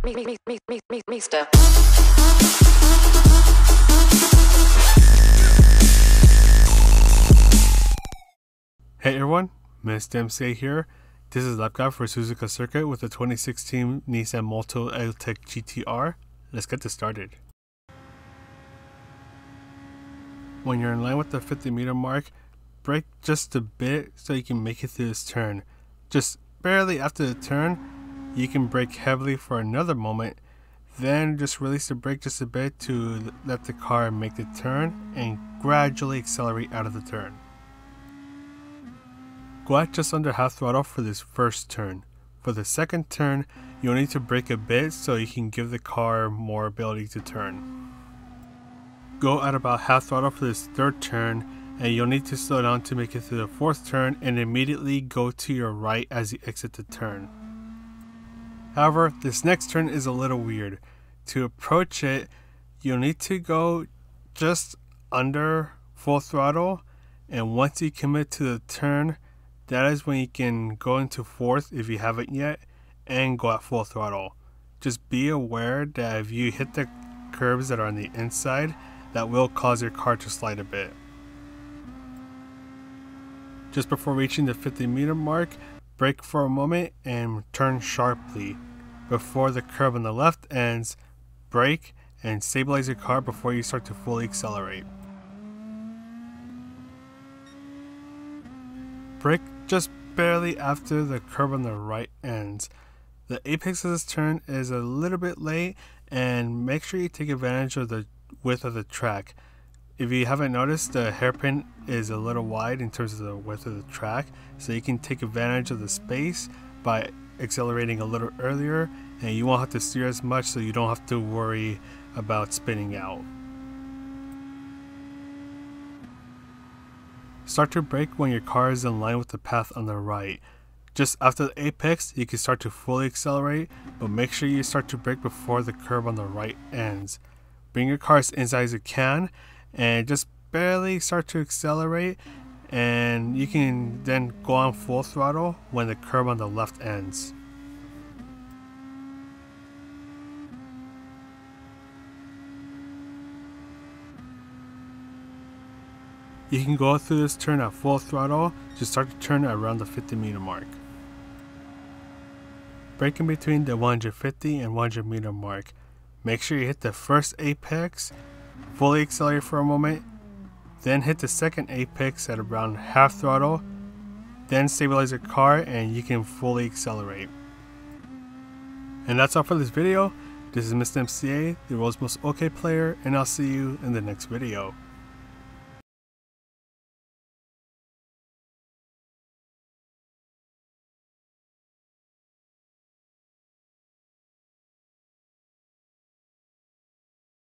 Mister. Hey everyone, Mr. MCA here. This is Lap Guy for Suzuka Circuit with the 2016 NISSAN MOTUL AUTECH GTR. Let's get this started. When you're in line with the 50-meter mark, brake just a bit so you can make it through this turn. Just barely after the turn, you can brake heavily for another moment, then just release the brake just a bit to let the car make the turn and gradually accelerate out of the turn. Go at just under half throttle for this first turn. For the second turn, you'll need to brake a bit so you can give the car more ability to turn. Go at about half throttle for this third turn, and you'll need to slow down to make it through the fourth turn and immediately go to your right as you exit the turn. However, this next turn is a little weird. To approach it, you'll need to go just under full throttle, and once you commit to the turn, that is when you can go into fourth if you haven't yet and go at full throttle. Just be aware that if you hit the curbs that are on the inside, that will cause your car to slide a bit. Just before reaching the 50-meter mark, brake for a moment and turn sharply. Before the curb on the left ends, brake and stabilize your car before you start to fully accelerate. Brake just barely after the curb on the right ends. The apex of this turn is a little bit late, and make sure you take advantage of the width of the track. If you haven't noticed, the hairpin is a little wide in terms of the width of the track, so you can take advantage of the space by accelerating a little earlier, and you won't have to steer as much, so you don't have to worry about spinning out. Start to brake when your car is in line with the path on the right. Just after the apex, you can start to fully accelerate, but make sure you start to brake before the curb on the right ends. Bring your car as inside as you can, and just barely start to accelerate, and you can then go on full throttle when the curb on the left ends. You can go through this turn at full throttle to start to turn around the 50-meter mark. Brake in between the 150 and 100-meter mark. Make sure you hit the first apex, fully accelerate for a moment, then hit the second apex at around half throttle, then stabilize your car and you can fully accelerate. And that's all for this video. This is Mr. MCA, the world's most OK player, and I'll see you in the next video.